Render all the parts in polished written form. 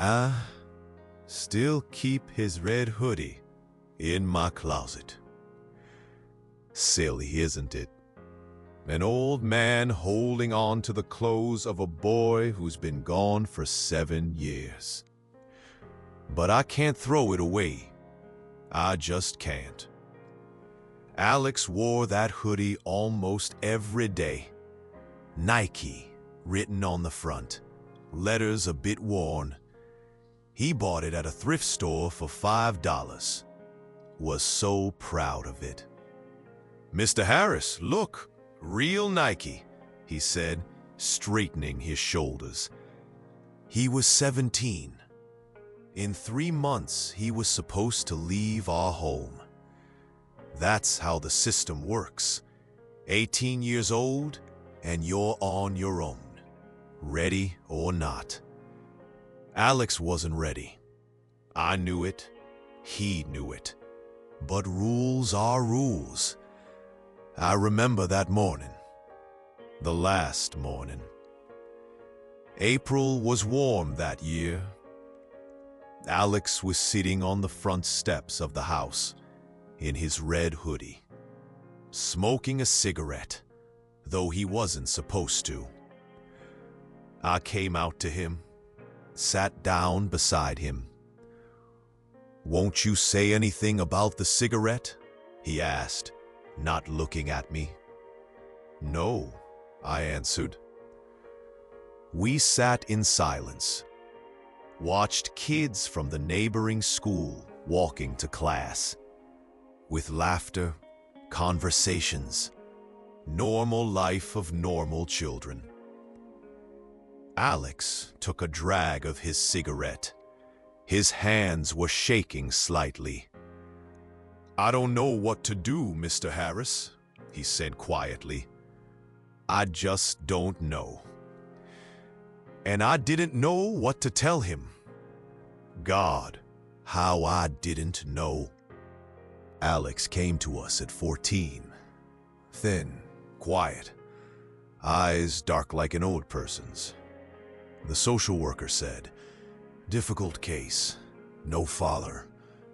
I still keep his red hoodie in my closet. Silly, isn't it? An old man holding on to the clothes of a boy who's been gone for 7 years. But I can't throw it away. I just can't. Alex wore that hoodie almost every day. Nike written on the front, letters a bit worn. He bought it at a thrift store for $5. Was so proud of it. "Mr. Harris, look, real Nike," he said, straightening his shoulders. He was 17. In 3 months, he was supposed to leave our home. That's how the system works. 18 years old, and you're on your own, ready or not. Alex wasn't ready. I knew it. He knew it. But rules are rules. I remember that morning. The last morning. April was warm that year. Alex was sitting on the front steps of the house in his red hoodie, smoking a cigarette, though he wasn't supposed to. I came out to him, sat down beside him. "Won't you say anything about the cigarette?" he asked, not looking at me. "No," I answered. We sat in silence, watched kids from the neighboring school walking to class. With laughter, conversations, normal life of normal children. Alex took a drag of his cigarette. His hands were shaking slightly. "I don't know what to do, Mr. Harris," he said quietly. "I just don't know." And I didn't know what to tell him. God, how I didn't know. Alex came to us at 14. Thin, quiet, eyes dark like an old person's. The social worker said, "Difficult case, no father,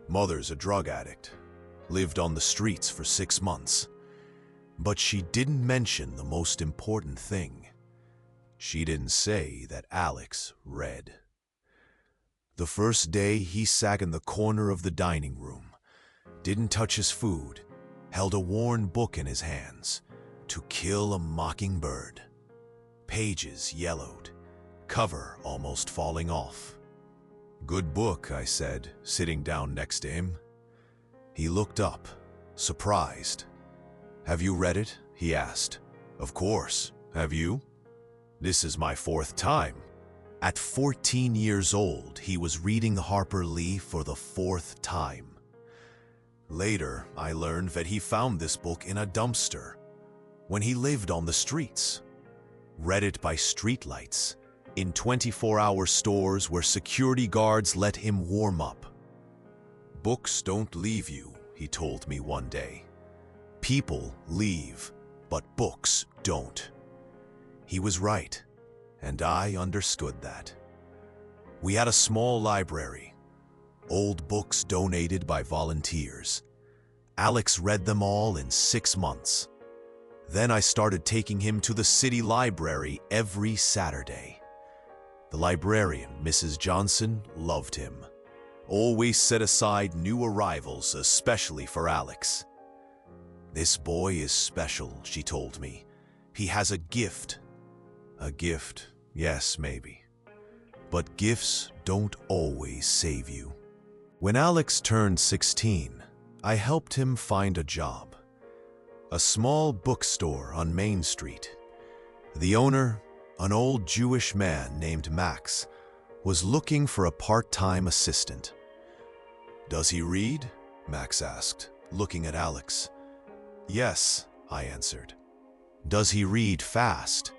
mother's a drug addict, lived on the streets for 6 months." But she didn't mention the most important thing. She didn't say that Alex read. The first day he sat in the corner of the dining room, didn't touch his food, held a worn book in his hands, To Kill a Mockingbird. Pages yellowed, cover almost falling off. "Good book," I said, sitting down next to him. He looked up, surprised. "Have you read it?" he asked. "Of course. Have you?" "This is my 4th time." At 14 years old, he was reading Harper Lee for the 4th time. Later, I learned that he found this book in a dumpster when he lived on the streets. Read it by streetlights, in 24-hour stores where security guards let him warm up. "Books don't leave you," he told me one day. "People leave, but books don't." He was right, and I understood that. We had a small library, old books donated by volunteers. Alex read them all in 6 months. Then I started taking him to the city library every Saturday. The librarian, Mrs. Johnson, loved him. Always set aside new arrivals especially for Alex. "This boy is special," she told me. "He has a gift." A gift, yes, maybe. But gifts don't always save you. When Alex turned 16, I helped him find a job. A small bookstore on Main Street. The owner, an old Jewish man named Max, was looking for a part-time assistant. "Does he read?" Max asked, looking at Alex. "Yes," I answered. "Does he read fast?"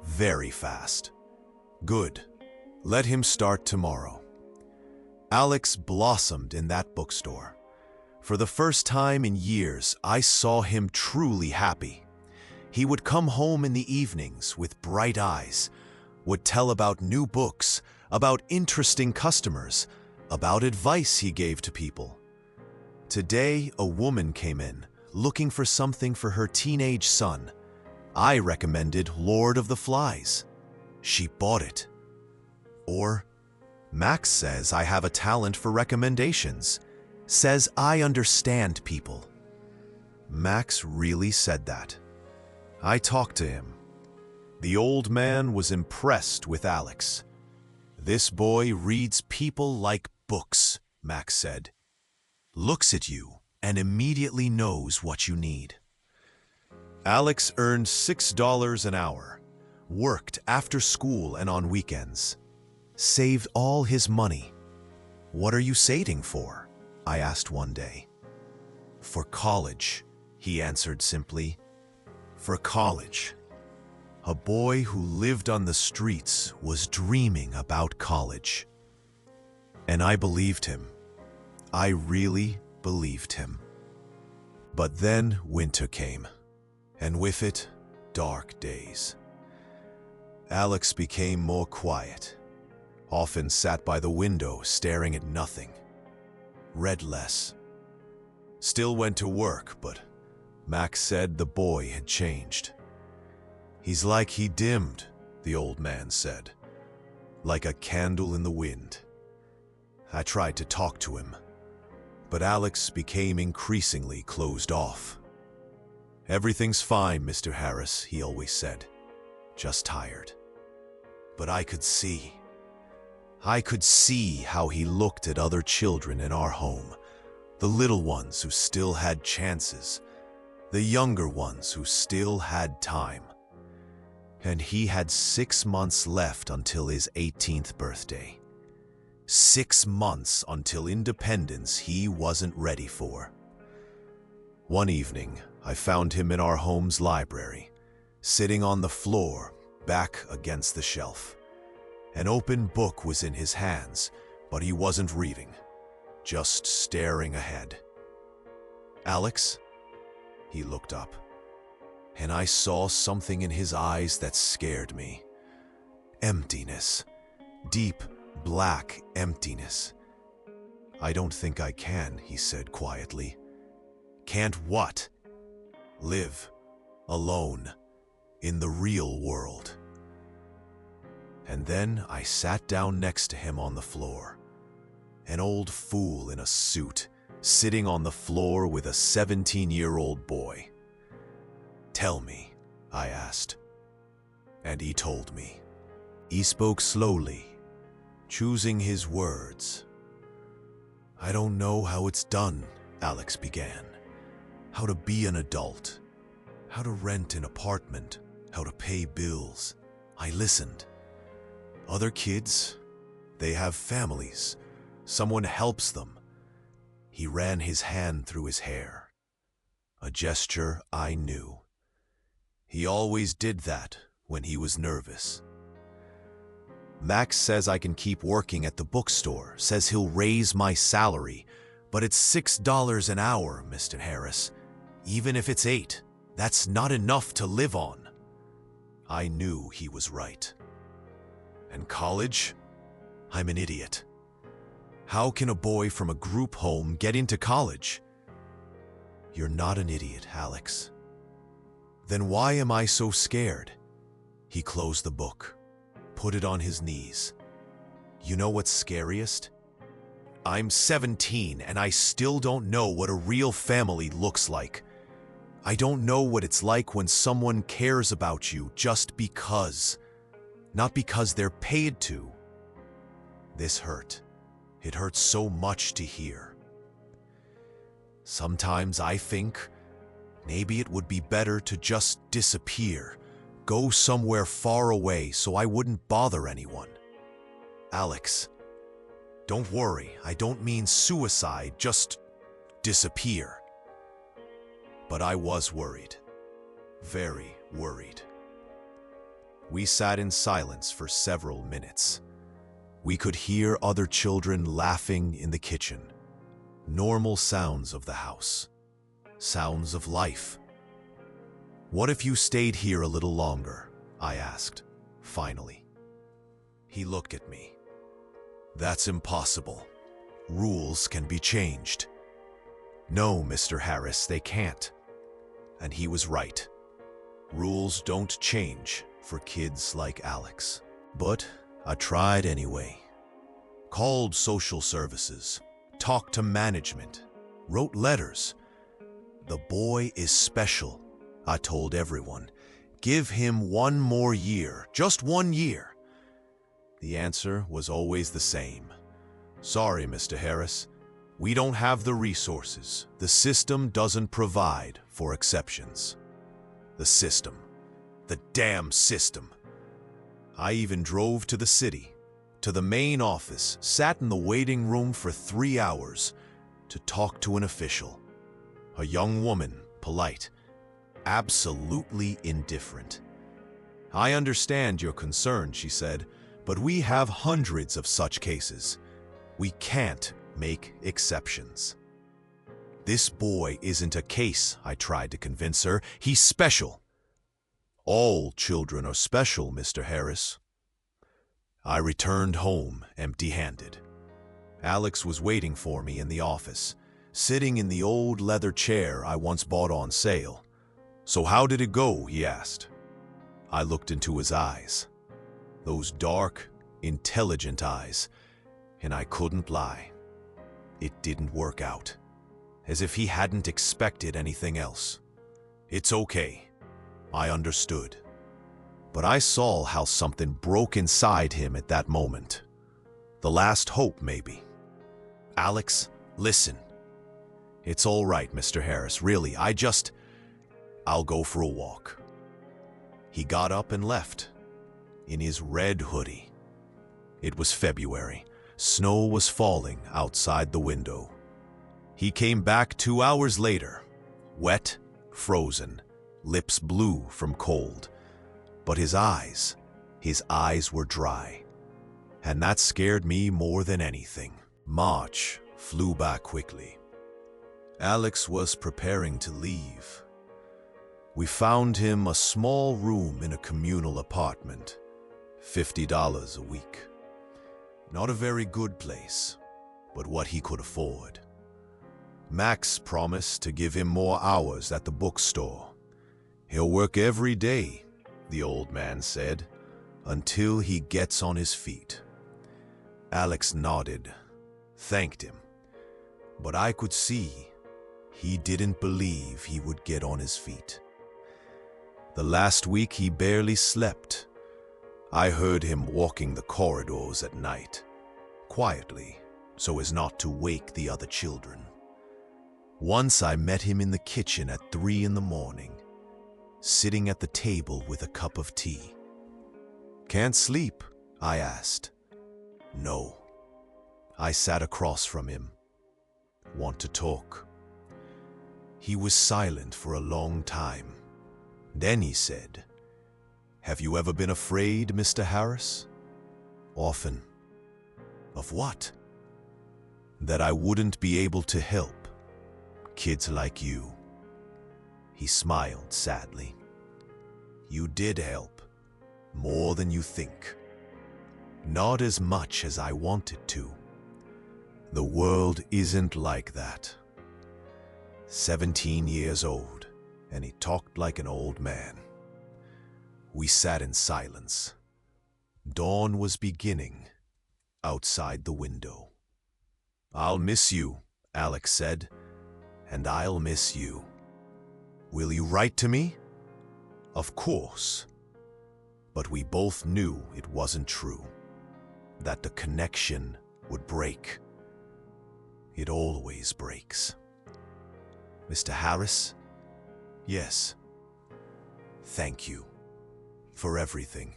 "Very fast." "Good. Let him start tomorrow." Alex blossomed in that bookstore. For the first time in years, I saw him truly happy. He would come home in the evenings with bright eyes, would tell about new books, about interesting customers, about advice he gave to people. Today, a woman came in, looking for something for her teenage son. I recommended Lord of the Flies. She bought it. Or, Max says I have a talent for recommendations, says I understand people. Max really said that. I talked to him. The old man was impressed with Alex. This boy reads people like books, Max said. Looks at you and immediately knows what you need. Alex earned $6 an hour, worked after school and on weekends, saved all his money. What are you saving for? I asked one day. For college, he answered simply. For college. A boy who lived on the streets was dreaming about college. And I believed him. I really believed him. But then winter came, and with it, dark days. Alex became more quiet, often sat by the window staring at nothing, read less. Still went to work, but Max said the boy had changed. He's like he dimmed, the old man said, like a candle in the wind. I tried to talk to him, but Alex became increasingly closed off. Everything's fine, Mr. Harris, he always said, just tired. But I could see how he looked at other children in our home, the little ones who still had chances, the younger ones who still had time. And he had 6 months left until his 18th birthday. 6 months until independence he wasn't ready for. One evening, I found him in our home's library, sitting on the floor, back against the shelf. An open book was in his hands, but he wasn't reading, just staring ahead. Alex? He looked up, and I saw something in his eyes that scared me. Emptiness. Deep, black emptiness. I don't think I can, he said quietly. Can't what? Live. Alone. In the real world. And then I sat down next to him on the floor. An old fool in a suit, sitting on the floor with a 17-year-old boy. Tell me, I asked. And he told me. He spoke slowly, choosing his words. I don't know how it's done, Alex began. How to be an adult. How to rent an apartment. How to pay bills. I listened. Other kids, they have families. Someone helps them. He ran his hand through his hair. A gesture I knew. He always did that when he was nervous. Max says I can keep working at the bookstore, says he'll raise my salary, but it's $6 an hour, Mr. Harris. Even if it's $8, that's not enough to live on. I knew he was right. And college? I'm an idiot. How can a boy from a group home get into college? You're not an idiot, Alex. Then why am I so scared? He closed the book, put it on his knees. You know what's scariest? I'm 17 and I still don't know what a real family looks like. I don't know what it's like when someone cares about you just because. Not because they're paid to. This hurt. It hurts so much to hear. Sometimes I think maybe it would be better to just disappear, go somewhere far away so I wouldn't bother anyone. Alex, don't worry, I don't mean suicide, just disappear. But I was worried, very worried. We sat in silence for several minutes. We could hear other children laughing in the kitchen. Normal sounds of the house. Sounds of life. What if you stayed here a little longer? I asked, finally. He looked at me, That's impossible. Rules can be changed. No, Mr. Harris, they can't. And he was right. Rules don't change for kids like Alex. But I tried anyway. Called social services, talked to management, wrote letters. The boy is special, I told everyone. Give him 1 more year, just 1 year. The answer was always the same. Sorry, Mr. Harris. We don't have the resources. The system doesn't provide for exceptions. The system. The damn system. I even drove to the city, to the main office, sat in the waiting room for 3 hours to talk to an official. A young woman, polite, absolutely indifferent. I understand your concern, she said, but we have hundreds of such cases. We can't make exceptions. This boy isn't a case, I tried to convince her. He's special. All children are special, Mr. Harris. I returned home empty-handed. Alex was waiting for me in the office, sitting in the old leather chair I once bought on sale. So how did it go? He asked. I looked into his eyes. Those dark, intelligent eyes, and I couldn't lie. It didn't work out, as if he hadn't expected anything else. It's okay. I understood. But I saw how something broke inside him at that moment. The last hope, maybe. Alex, listen. It's all right, Mr. Harris, really, I'll go for a walk. He got up and left, in his red hoodie. It was February. Snow was falling outside the window. He came back 2 hours later, wet, frozen, lips blue from cold. But his eyes were dry. And that scared me more than anything. March flew by quickly. Alex was preparing to leave. We found him a small room in a communal apartment, $50 a week. Not a very good place, but what he could afford. Max promised to give him more hours at the bookstore. He'll work every day, the old man said, until he gets on his feet. Alex nodded, thanked him, but I could see he didn't believe he would get on his feet. The last week he barely slept. I heard him walking the corridors at night, quietly, so as not to wake the other children. Once I met him in the kitchen at 3 in the morning, sitting at the table with a cup of tea. "Can't sleep?" I asked. "No." I sat across from him. "Want to talk?" He was silent for a long time. Then he said, "Have you ever been afraid, Mr. Harris?" "Often." "Of what?" "That I wouldn't be able to help kids like you." He smiled sadly. "You did help, more than you think. Not as much as I wanted to. The world isn't like that." 17 years old, and he talked like an old man. We sat in silence. Dawn was beginning outside the window. "I'll miss you," Alex said, "and I'll miss you. Will you write to me?" "Of course." But we both knew it wasn't true, that the connection would break. It always breaks. "Mr. Harris?" "Yes." "Thank you for everything."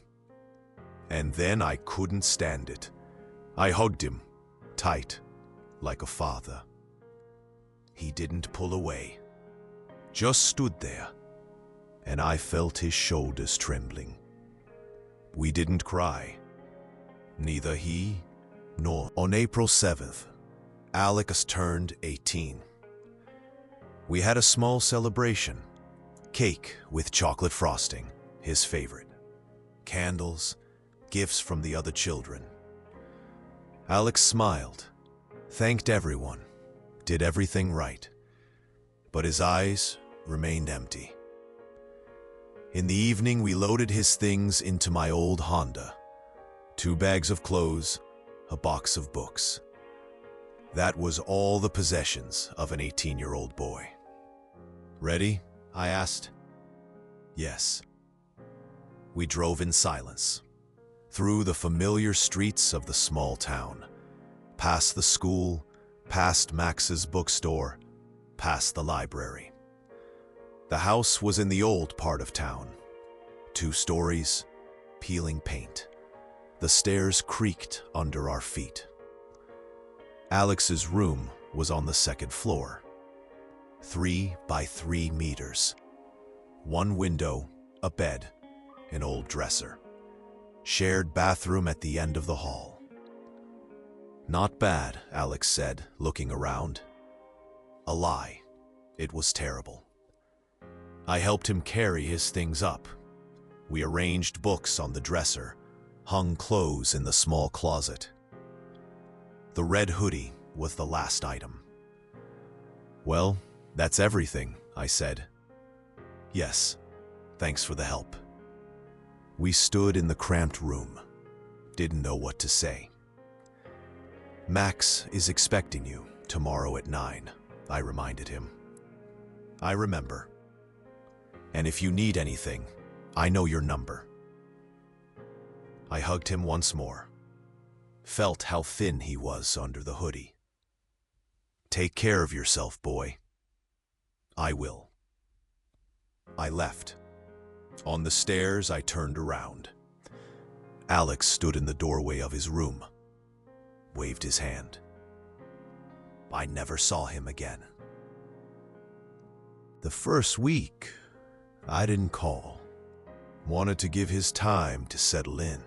And then I couldn't stand it. I hugged him, tight, like a father. He didn't pull away, just stood there, and I felt his shoulders trembling. We didn't cry, neither he nor. On April 7th, Alex turned 18. We had a small celebration, cake with chocolate frosting, his favorite, candles, gifts from the other children. Alex smiled, thanked everyone, did everything right, but his eyes remained empty. In the evening, we loaded his things into my old Honda. 2 bags of clothes, a box of books. That was all the possessions of an 18-year-old boy. Ready? I asked. Yes. We drove in silence, through the familiar streets of the small town, past the school, past Max's bookstore, past the library. The house was in the old part of town. 2 stories, peeling paint. The stairs creaked under our feet. Alex's room was on the 2nd floor. 3 by 3 meters. 1 window, a bed, an old dresser. Shared bathroom at the end of the hall. Not bad, Alex said, looking around. A lie. It was terrible. I helped him carry his things up. We arranged books on the dresser, hung clothes in the small closet. The red hoodie was the last item. Well, that's everything, I said. Yes, thanks for the help. We stood in the cramped room, didn't know what to say. Max is expecting you tomorrow at 9, I reminded him. I remember. And if you need anything, I know your number. I hugged him once more, felt how thin he was under the hoodie. Take care of yourself, boy. I will. I left. On the stairs, I turned around. Alex stood in the doorway of his room, waved his hand. I never saw him again. The first week, I didn't call. Wanted to give his time to settle in.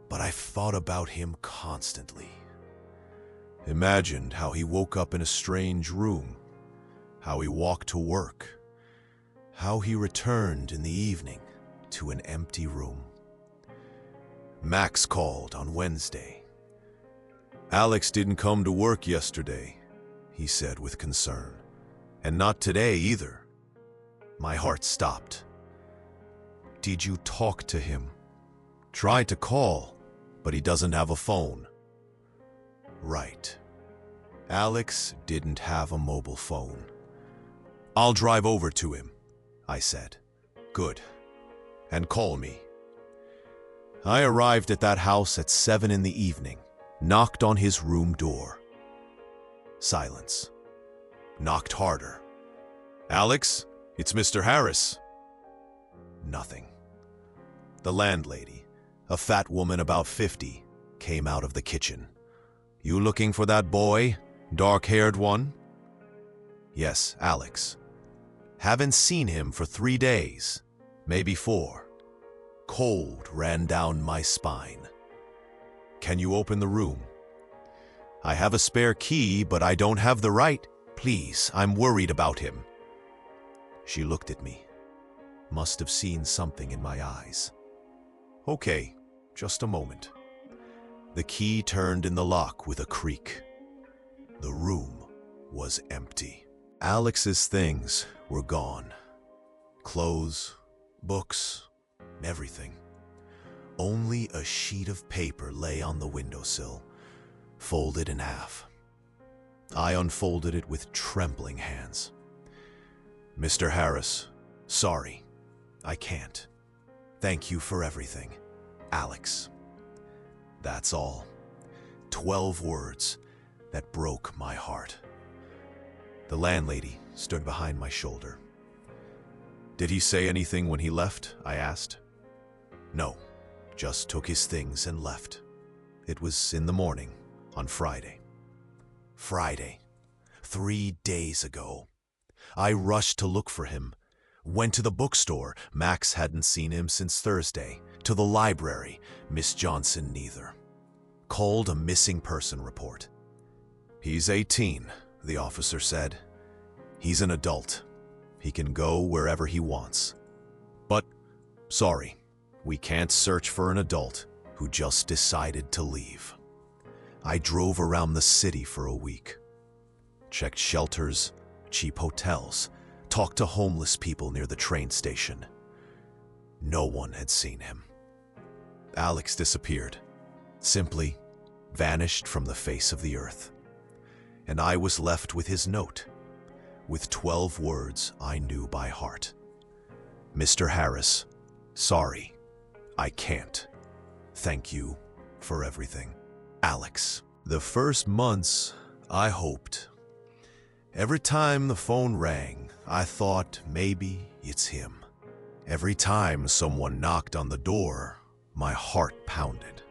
But I thought about him constantly. Imagined how he woke up in a strange room, how he walked to work, how he returned in the evening to an empty room. Max called on Wednesday. Alex didn't come to work yesterday, he said with concern. And not today either. My heart stopped. Did you talk to him? Tried to call, but he doesn't have a phone. Right. Alex didn't have a mobile phone. I'll drive over to him, I said. Good. And call me. I arrived at that house at 7 in the evening, knocked on his room door. Silence. Knocked harder. Alex, it's Mr. Harris. Nothing. The landlady, a fat woman about 50, came out of the kitchen. You looking for that boy? Dark-haired one? Yes, Alex. Haven't seen him for 3 days, maybe 4. Cold ran down my spine. Can you open the room? I have a spare key, but I don't have the right. Please, I'm worried about him. She looked at me. Must have seen something in my eyes. Okay, just a moment. The key turned in the lock with a creak. The room was empty. Alex's things were gone. Clothes, books, everything. Only a sheet of paper lay on the windowsill, folded in half. I unfolded it with trembling hands. Mr. Harris, sorry, I can't. Thank you for everything, Alex. That's all. 12 words that broke my heart. The landlady stood behind my shoulder. Did he say anything when he left? I asked. No, just took his things and left. It was in the morning, on Friday. Friday, 3 days ago. I rushed to look for him. Went to the bookstore. Max hadn't seen him since Thursday. To the library. Miss Johnson neither. Called a missing person report. He's 18, the officer said. He's an adult. He can go wherever he wants. But, sorry, we can't search for an adult who just decided to leave. I drove around the city for a week. Checked shelters, cheap hotels, talked to homeless people near the train station. No one had seen him. Alex disappeared, simply vanished from the face of the earth. And I was left with his note, with 12 words I knew by heart. Mr. Harris, sorry, I can't. Thank you for everything. Alex. The first months, I hoped. Every time the phone rang, I thought maybe it's him. Every time someone knocked on the door, my heart pounded.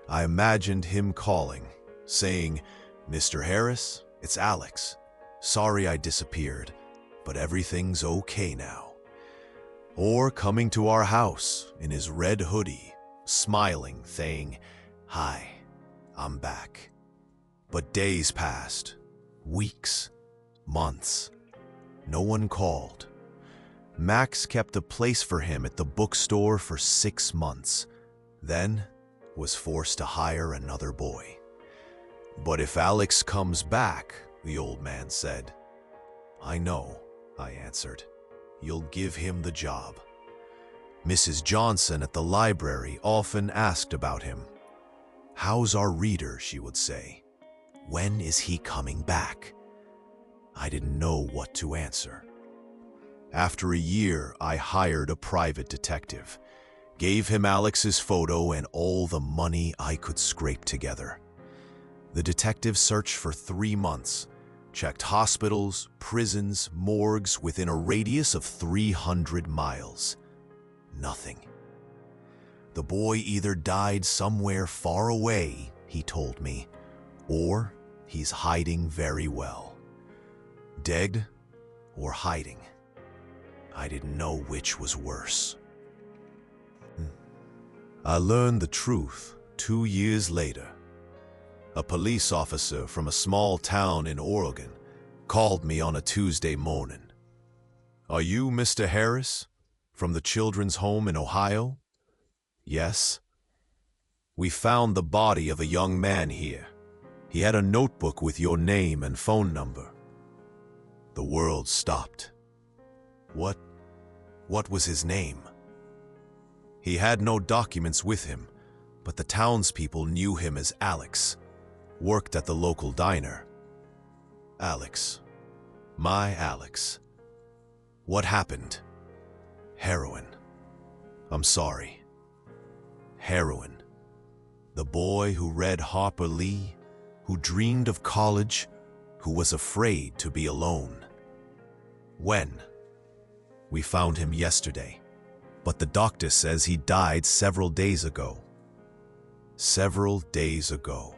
I imagined him calling, saying, Mr. Harris, it's Alex. Sorry I disappeared, but everything's okay now. Or coming to our house in his red hoodie, smiling, saying, Hi, I'm back. But days passed, weeks, months. No one called. Max kept a place for him at the bookstore for 6 months, then was forced to hire another boy. But if Alex comes back, the old man said. I know, I answered. You'll give him the job. Mrs. Johnson at the library often asked about him. How's our reader, she would say. When is he coming back? I didn't know what to answer. After a year, I hired a private detective, gave him Alex's photo and all the money I could scrape together. The detective searched for 3 months, checked hospitals, prisons, morgues within a radius of 300 miles. Nothing. The boy either died somewhere far away, he told me, or he's hiding very well. Dead or hiding. I didn't know which was worse. I learned the truth 2 years later. A police officer from a small town in Oregon called me on a Tuesday morning. Are you Mr. Harris, from the children's home in Ohio? Yes. We found the body of a young man here. He had a notebook with your name and phone number. The world stopped. What was his name? He had no documents with him, but the townspeople knew him as Alex. Worked at the local diner. Alex. My Alex. What happened? Heroin. I'm sorry. Heroin. The boy who read Harper Lee, who dreamed of college, who was afraid to be alone. When? We found him yesterday, but the doctor says he died several days ago. Several days ago.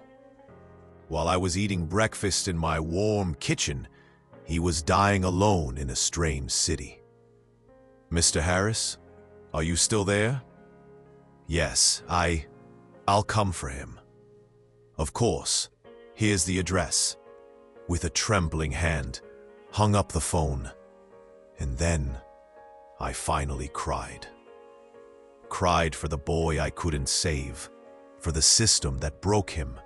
While I was eating breakfast in my warm kitchen, he was dying alone in a strange city. Mr. Harris, are you still there? Yes, I'll come for him. Of course, here's the address. With a trembling hand, hung up the phone, and then I finally cried. Cried for the boy I couldn't save, for the system that broke him,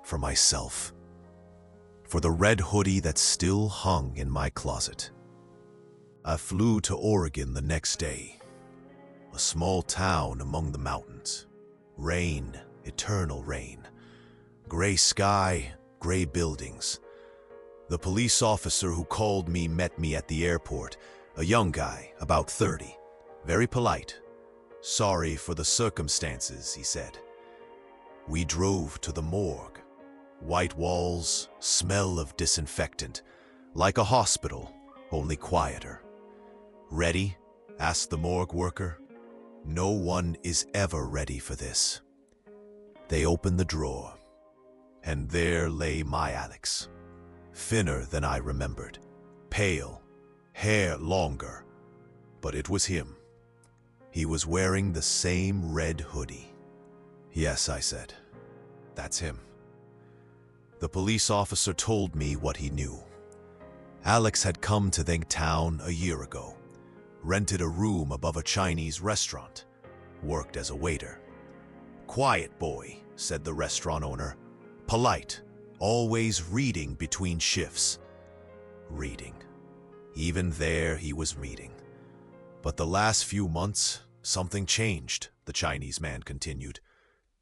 for myself, for the red hoodie that still hung in my closet. I flew to Oregon the next day, a small town among the mountains. Rain, eternal rain. Gray sky, gray buildings. The police officer who called me met me at the airport, a young guy, about 30, very polite. Sorry for the circumstances, he said. We drove to the morgue. White walls, smell of disinfectant, like a hospital, only quieter. Ready? Asked the morgue worker. No one is ever ready for this. They opened the drawer, and there lay my Alex, thinner than I remembered, pale, hair longer, but it was him. He was wearing the same red hoodie. Yes, I said, that's him. The police officer told me what he knew. Alex had come to the town a year ago, rented a room above a Chinese restaurant, worked as a waiter. Quiet boy, said the restaurant owner, polite, always reading between shifts. Reading. Even there he was reading. But the last few months, something changed, the Chinese man continued.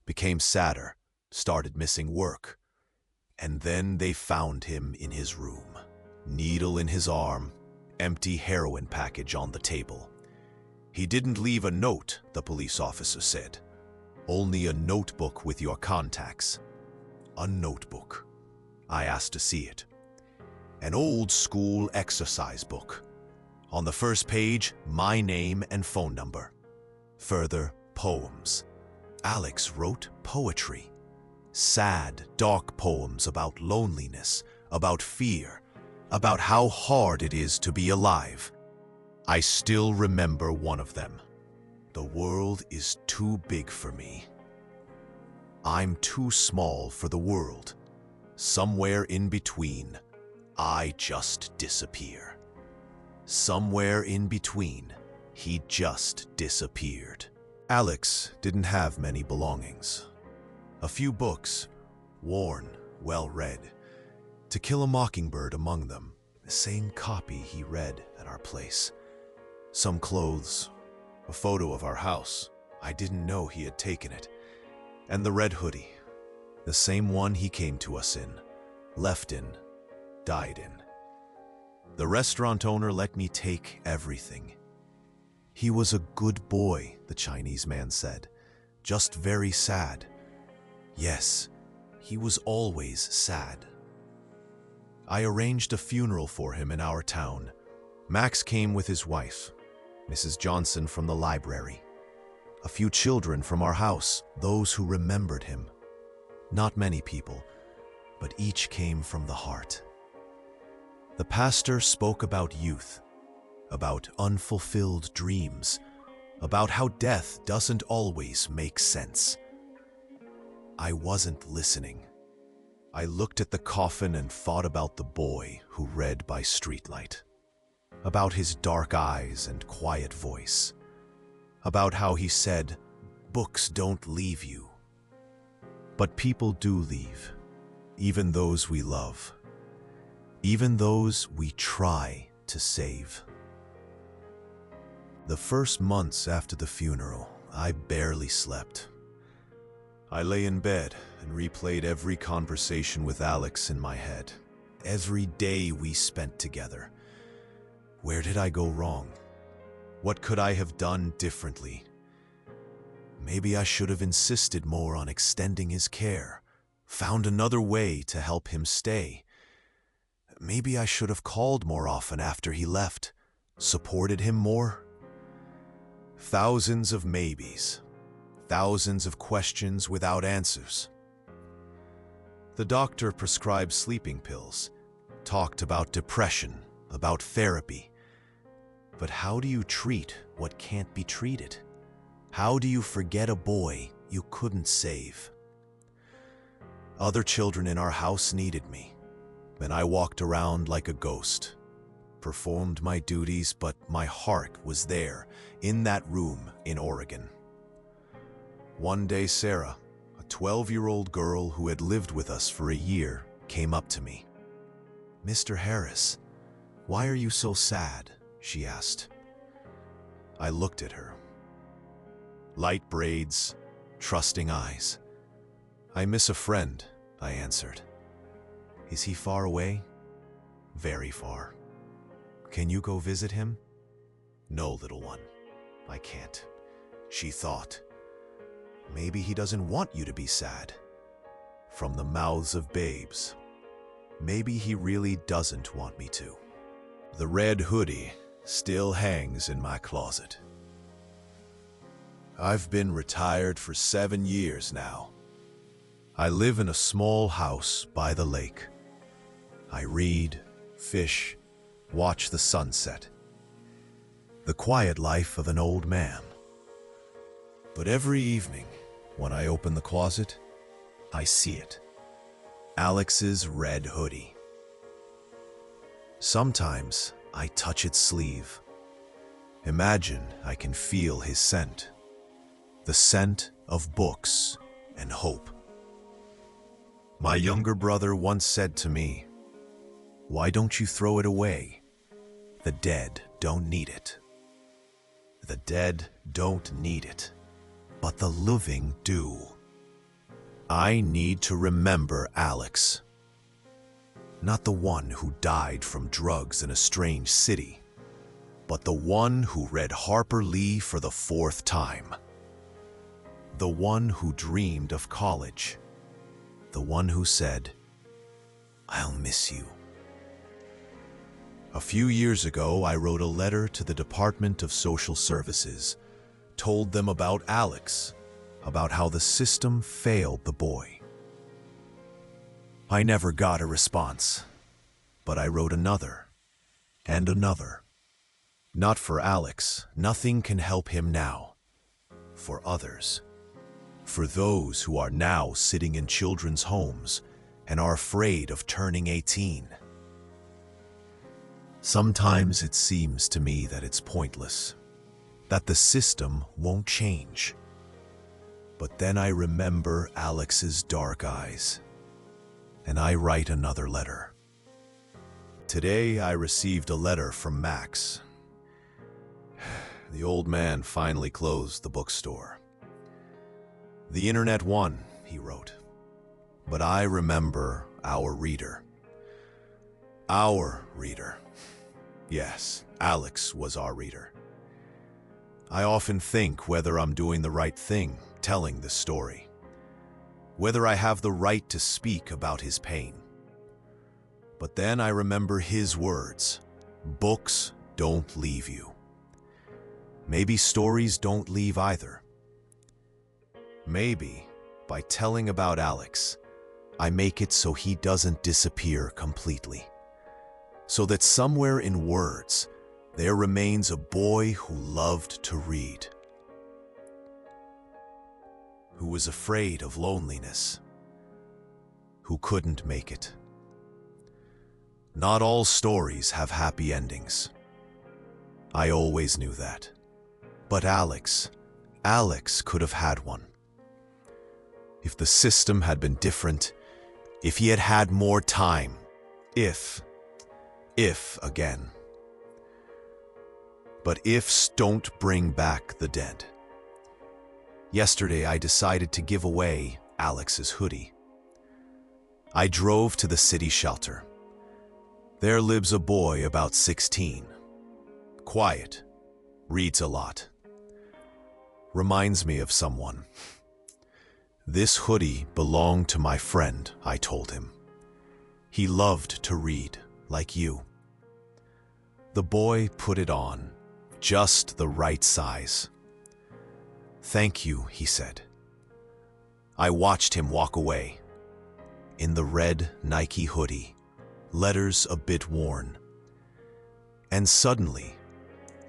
Became sadder, started missing work. And then they found him in his room. Needle in his arm, empty heroin package on the table. He didn't leave a note, the police officer said. Only a notebook with your contacts. A notebook. I asked to see it. An old-school exercise book. On the first page, my name and phone number. Further, poems. Alex wrote poetry. Sad, dark poems about loneliness, about fear, about how hard it is to be alive. I still remember one of them. The world is too big for me. I'm too small for the world. Somewhere in between, I just disappear. Somewhere in between, he just disappeared. Alex didn't have many belongings. A few books, worn, well-read. To Kill a Mockingbird among them, the same copy he read at our place. Some clothes, a photo of our house. I didn't know he had taken it. And the red hoodie, the same one he came to us in, left in, died in. The restaurant owner let me take everything. He was a good boy, the Chinese man said, just very sad. Yes, he was always sad. I arranged a funeral for him in our town. Max came with his wife, Mrs. Johnson from the library. A few children from our house, those who remembered him. Not many people, but each came from the heart. The pastor spoke about youth, about unfulfilled dreams, about how death doesn't always make sense. I wasn't listening. I looked at the coffin and thought about the boy who read by streetlight, about his dark eyes and quiet voice, about how he said, "Books don't leave you." But people do leave, even those we love, even those we try to save. The first months after the funeral, I barely slept. I lay in bed and replayed every conversation with Alex in my head. Every day we spent together. Where did I go wrong? What could I have done differently? Maybe I should have insisted more on extending his care, found another way to help him stay. Maybe I should have called more often after he left, supported him more. Thousands of maybes. Thousands of questions without answers. The doctor prescribed sleeping pills, talked about depression, about therapy. But how do you treat what can't be treated? How do you forget a boy you couldn't save? Other children in our house needed me, and I walked around like a ghost, performed my duties, but my heart was there, in that room in Oregon. One day, Sarah, a 12-year-old girl who had lived with us for a year, came up to me. "Mr. Harris, why are you so sad?" she asked. I looked at her. Light braids, trusting eyes. "I miss a friend," I answered. "Is he far away?" "Very far." "Can you go visit him?" "No, little one, I can't." She thought. "Maybe he doesn't want you to be sad." From the mouths of babes. Maybe he really doesn't want me to. The red hoodie still hangs in my closet. I've been retired for 7 years now. I live in a small house by the lake. I read, fish, watch the sunset. The quiet life of an old man. But every evening, when I open the closet, I see it. Alex's red hoodie. Sometimes I touch its sleeve. Imagine I can feel his scent. The scent of books and hope. My younger brother once said to me, "Why don't you throw it away? The dead don't need it." The dead don't need it, but the living do. I need to remember Alex. Not the one who died from drugs in a strange city, but the one who read Harper Lee for the 4th time. The one who dreamed of college. The one who said, "I'll miss you." A few years ago, I wrote a letter to the Department of Social Services, told them about Alex, about how the system failed the boy. I never got a response, but I wrote another, and another. Not for Alex, nothing can help him now. For others. For those who are now sitting in children's homes and are afraid of turning 18. Sometimes it seems to me that it's pointless, that the system won't change. But then I remember Alex's dark eyes, and I write another letter. Today I received a letter from Max. The old man finally closed the bookstore. "The internet won," he wrote. "But I remember our reader." Our reader. Yes, Alex was our reader. I often think whether I'm doing the right thing telling this story, whether I have the right to speak about his pain. But then I remember his words, "Books don't leave you." Maybe stories don't leave either. Maybe, by telling about Alex, I make it so he doesn't disappear completely. So that somewhere in words, there remains a boy who loved to read. Who was afraid of loneliness. Who couldn't make it. Not all stories have happy endings. I always knew that. But Alex could have had one. If the system had been different, if he had had more time, if again. But ifs don't bring back the dead. Yesterday I decided to give away Alex's hoodie. I drove to the city shelter. There lives a boy about 16. Quiet, reads a lot. Reminds me of someone. This hoodie belonged to my friend, I told him. He loved to read, like you. The boy put it on, just the right size. "Thank you," he said. I watched him walk away. In the red Nike hoodie, letters a bit worn. And suddenly,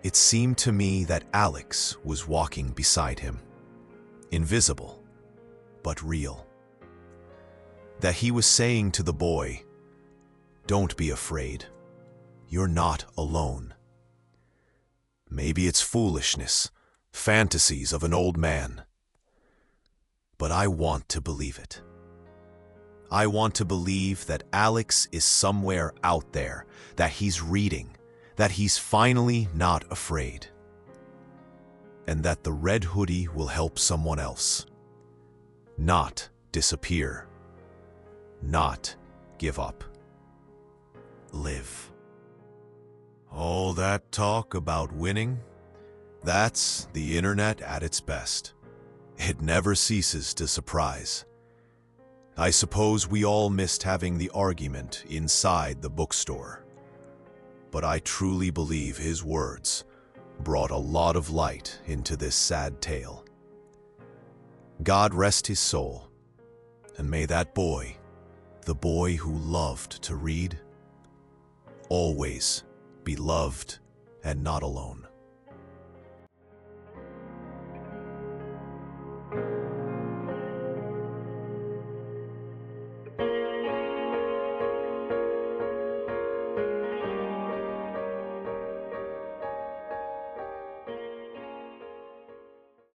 it seemed to me that Alex was walking beside him. Invisible, but real. That he was saying to the boy, "Don't be afraid. You're not alone." Maybe it's foolishness, fantasies of an old man. But I want to believe it. I want to believe that Alex is somewhere out there, that he's reading, that he's finally not afraid. And that the red hoodie will help someone else. Not disappear. Not give up. Live. All that talk about winning, that's the internet at its best. It never ceases to surprise. I suppose we all missed having the argument inside the bookstore. But I truly believe his words brought a lot of light into this sad tale. God rest his soul, and may that boy, the boy who loved to read, always be loved and not alone.